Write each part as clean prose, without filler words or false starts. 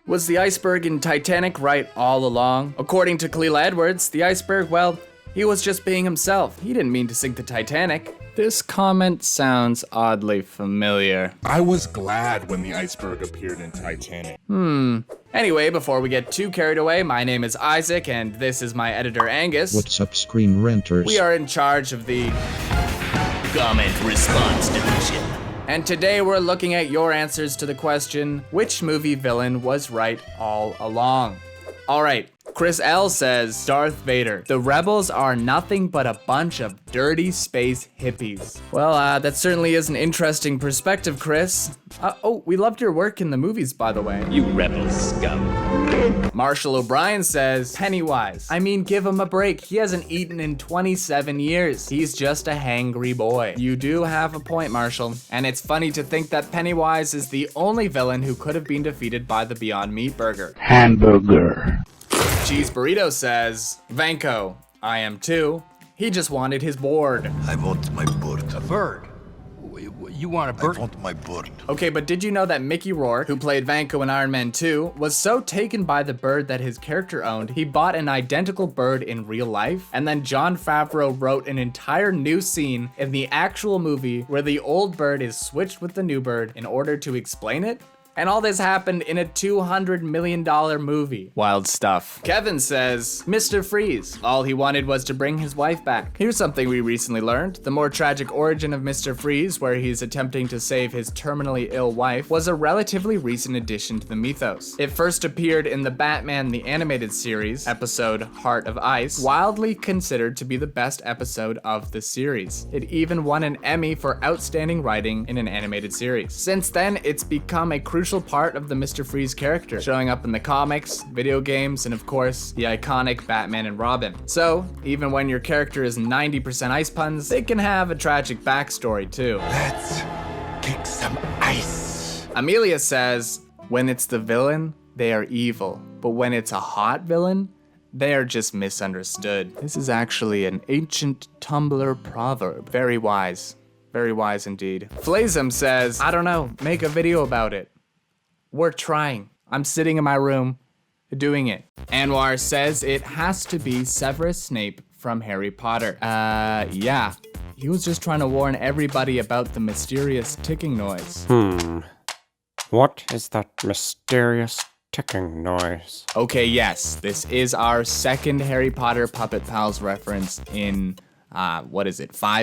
Was the iceberg in Titanic right all along? According to Cleel Edwards, the iceberg, well, he was just being himself. He didn't mean to sink the Titanic. This comment sounds oddly familiar. I was glad when the iceberg appeared in Titanic. Anyway, before we get too carried away, my name is Isaac, and this is my editor, Angus. What's up, ScreenRanters? We are in charge of the comment response division. And today we're looking at your answers to the question, which movie villain was right all along? All right, Chris L says, Darth Vader. The rebels are nothing but a bunch of dirty space hippies. Well, that certainly is an interesting perspective, Chris. Oh, we loved your work in the movies, by the way. You rebel scum. Marshall O'Brien says, Pennywise. I mean, give him a break. He hasn't eaten in 27 years. He's just a hangry boy. You do have a point, Marshall. And it's funny to think that Pennywise is the only villain who could have been defeated by the Beyond Meat burger. Hamburger. Cheese Burrito says, Vanko. I am too. He just wanted his board. I want my bird. A bird? You want a bird? I want my bird. Okay, but did you know that Mickey Rourke, who played Vanko in Iron Man 2, was so taken by the bird that his character owned, he bought an identical bird in real life? And then Jon Favreau wrote an entire new scene in the actual movie where the old bird is switched with the new bird in order to explain it? And all this happened in a $200 million movie. Wild stuff. Kevin says, Mr. Freeze. All he wanted was to bring his wife back. Here's something we recently learned. The more tragic origin of Mr. Freeze, where he's attempting to save his terminally ill wife, was a relatively recent addition to the mythos. It first appeared in the Batman the Animated Series, episode Heart of Ice, wildly considered to be the best episode of the series. It even won an Emmy for outstanding writing in an animated series. Since then, it's become a crucial part of the Mr. Freeze character, showing up in the comics, video games, and of course, the iconic Batman and Robin. So, even when your character is 90% ice puns, they can have a tragic backstory too. Let's kick some ice. Amelia says, when it's the villain, they are evil, but when it's a hot villain, they are just misunderstood. This is actually an ancient Tumblr proverb. Very wise. Very wise indeed. Flazem says, I don't know, make a video about it. We're trying. I'm sitting in my room, doing it. Anwar says it has to be Severus Snape from Harry Potter. Yeah. He was just trying to warn everybody about the mysterious ticking noise. What is that mysterious ticking noise? Okay, yes, this is our second Harry Potter Puppet Pals reference in 5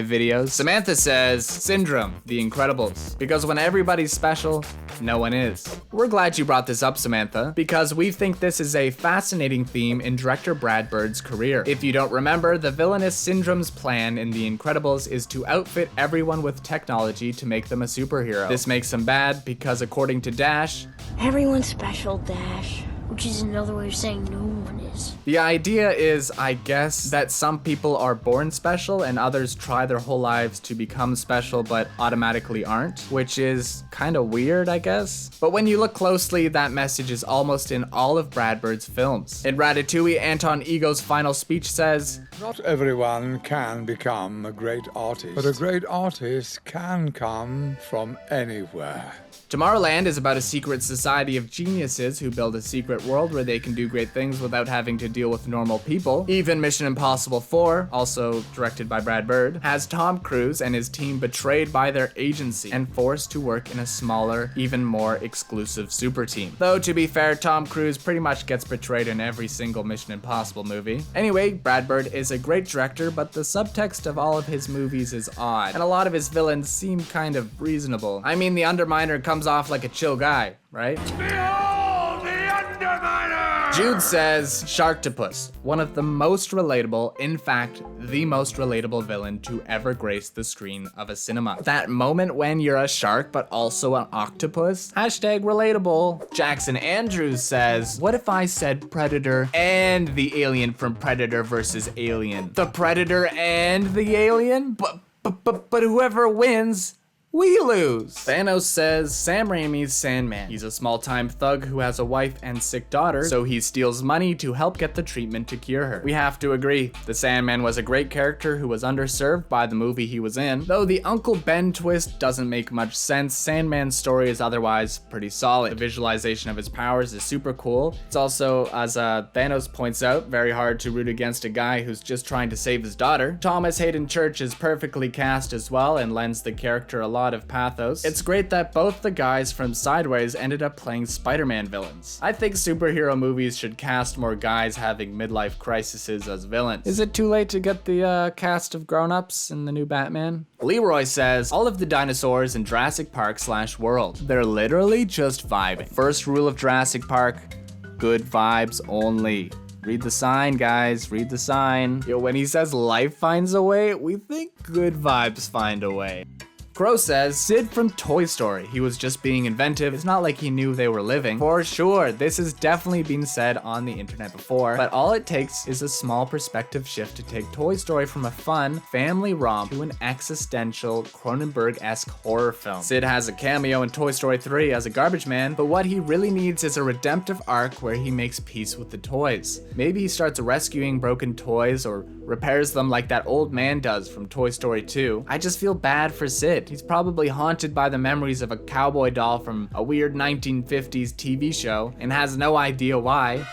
videos? Samantha says, Syndrome, The Incredibles. Because when everybody's special, no one is. We're glad you brought this up, Samantha, because we think this is a fascinating theme in director Brad Bird's career. If you don't remember, the villainous Syndrome's plan in The Incredibles is to outfit everyone with technology to make them a superhero. This makes them bad because according to Dash, everyone's special, Dash. Which is another way of saying no one is. The idea is, I guess, that some people are born special and others try their whole lives to become special but automatically aren't, which is kind of weird, I guess. But when you look closely, that message is almost in all of Brad Bird's films. In Ratatouille, Anton Ego's final speech says, Not everyone can become a great artist, but a great artist can come from anywhere. Tomorrowland is about a secret society of geniuses who build a secret world where they can do great things without having to deal with normal people. Even Mission Impossible 4, also directed by Brad Bird, has Tom Cruise and his team betrayed by their agency and forced to work in a smaller, even more exclusive super team. Though, to be fair, Tom Cruise pretty much gets betrayed in every single Mission Impossible movie. Anyway, Brad Bird is a great director, but the subtext of all of his movies is odd, and a lot of his villains seem kind of reasonable. I mean, the Underminer comes off like a chill guy, right? Behold the Underminer! Jude says, Sharktopus, one of the most relatable, in fact, the most relatable villain to ever grace the screen of a cinema. That moment when you're a shark but also an octopus? Hashtag relatable. Jackson Andrews says, what if I said Predator and the alien from Predator vs. Alien? The Predator and the alien? But whoever wins we lose. Thanos says Sam Raimi's Sandman. He's a small-time thug who has a wife and sick daughter, so he steals money to help get the treatment to cure her. We have to agree, the Sandman was a great character who was underserved by the movie he was in. Though the Uncle Ben twist doesn't make much sense, Sandman's story is otherwise pretty solid. The visualization of his powers is super cool. It's also, as Thanos points out, very hard to root against a guy who's just trying to save his daughter. Thomas Hayden Church is perfectly cast as well and lends the character a lot of pathos. It's great that both the guys from Sideways ended up playing Spider-Man villains. I think superhero movies should cast more guys having midlife crises as villains. Is it too late to get the cast of grown-ups in the new Batman? Leroy says, all of the dinosaurs in Jurassic Park / World, they're literally just vibing. First rule of Jurassic Park, good vibes only. Read the sign, guys, read the sign. Yo, when he says life finds a way, we think good vibes find a way. Crow says, Sid from Toy Story. He was just being inventive. It's not like he knew they were living. For sure, this has definitely been said on the internet before, but all it takes is a small perspective shift to take Toy Story from a fun family romp to an existential Cronenberg-esque horror film. Sid has a cameo in Toy Story 3 as a garbage man, but what he really needs is a redemptive arc where he makes peace with the toys. Maybe he starts rescuing broken toys or repairs them like that old man does from Toy Story 2. I just feel bad for Sid. He's probably haunted by the memories of a cowboy doll from a weird 1950s TV show and has no idea why.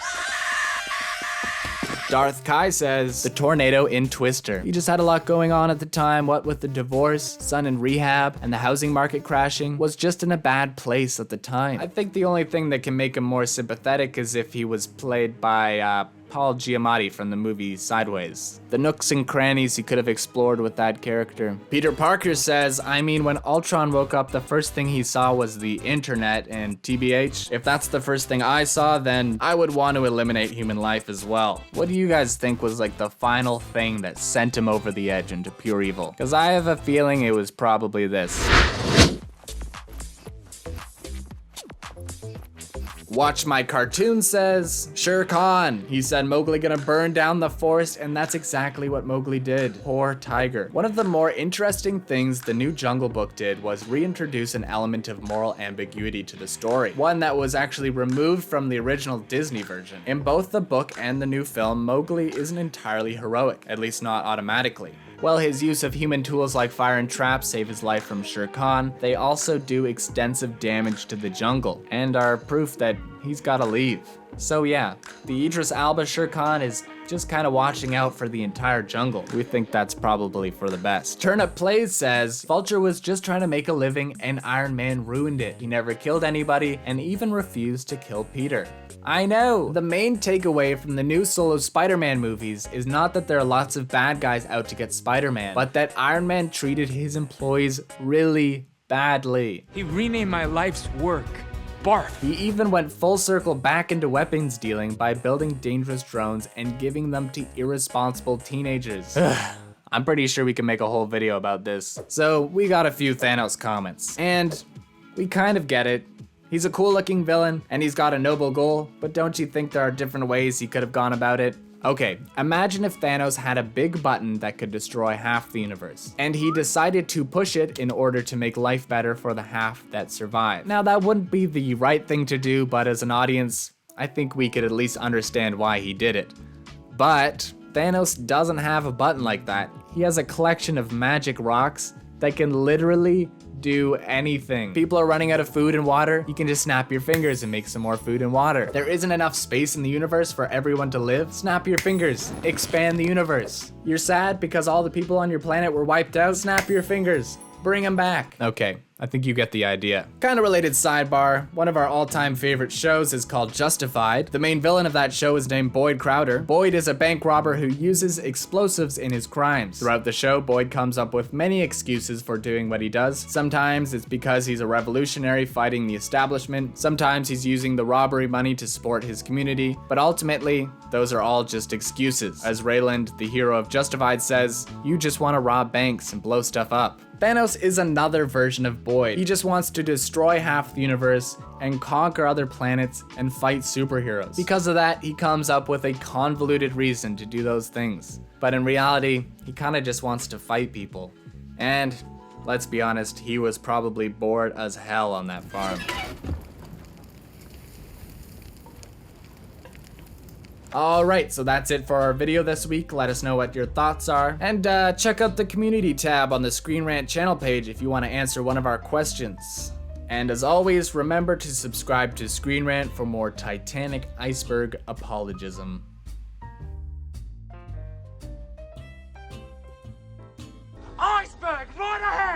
Darth Kai says, the tornado in Twister. He just had a lot going on at the time, what with the divorce, son in rehab, and the housing market crashing, was just in a bad place at the time. I think the only thing that can make him more sympathetic is if he was played by, Paul Giamatti from the movie Sideways. The nooks and crannies he could have explored with that character. Peter Parker says, I mean, when Ultron woke up, the first thing he saw was the internet, and TBH, if that's the first thing I saw, then I would want to eliminate human life as well. What do you guys think was like the final thing that sent him over the edge into pure evil? Because I have a feeling it was probably this. Watch My Cartoon says, Shere Khan. He said Mowgli gonna burn down the forest, and that's exactly what Mowgli did. Poor tiger. One of the more interesting things the new Jungle Book did was reintroduce an element of moral ambiguity to the story, one that was actually removed from the original Disney version. In both the book and the new film, Mowgli isn't entirely heroic, at least not automatically. While his use of human tools like fire and traps save his life from Shere Khan, they also do extensive damage to the jungle, and are proof that he's gotta leave. So yeah, the Idris Elba Shere Khan is just kind of watching out for the entire jungle. We think that's probably for the best. Turnip Plays says, Vulture was just trying to make a living and Iron Man ruined it. He never killed anybody and even refused to kill Peter. I know! The main takeaway from the new solo Spider-Man movies is not that there are lots of bad guys out to get Spider-Man, but that Iron Man treated his employees really badly. He renamed my life's work. Barf. He even went full circle back into weapons dealing by building dangerous drones and giving them to irresponsible teenagers. I'm pretty sure we can make a whole video about this. So we got a few Thanos comments, and we kind of get it. He's a cool looking villain and he's got a noble goal, but don't you think there are different ways he could have gone about it? Okay, imagine if Thanos had a big button that could destroy half the universe, and he decided to push it in order to make life better for the half that survived. Now that wouldn't be the right thing to do, but as an audience, I think we could at least understand why he did it. But Thanos doesn't have a button like that. He has a collection of magic rocks that can literally do anything. People are running out of food and water. You can just snap your fingers and make some more food and water. There isn't enough space in the universe for everyone to live. Snap your fingers. Expand the universe. You're sad because all the people on your planet were wiped out. Snap your fingers. Bring them back. Okay, I think you get the idea. Kind of related sidebar, one of our all-time favorite shows is called Justified. The main villain of that show is named Boyd Crowder. Boyd is a bank robber who uses explosives in his crimes. Throughout the show, Boyd comes up with many excuses for doing what he does. Sometimes it's because he's a revolutionary fighting the establishment. Sometimes he's using the robbery money to support his community. But ultimately, those are all just excuses. As Rayland, the hero of Justified, says, you just want to rob banks and blow stuff up. Thanos is another version of Boyd. He just wants to destroy half the universe and conquer other planets and fight superheroes. Because of that, he comes up with a convoluted reason to do those things. But in reality, he kind of just wants to fight people. And Let's be honest, he was probably bored as hell on that farm. Alright, so that's it for our video this week. Let us know what your thoughts are. And check out the community tab on the ScreenRant channel page if you want to answer one of our questions. And as always, remember to subscribe to ScreenRant for more Titanic iceberg apologism.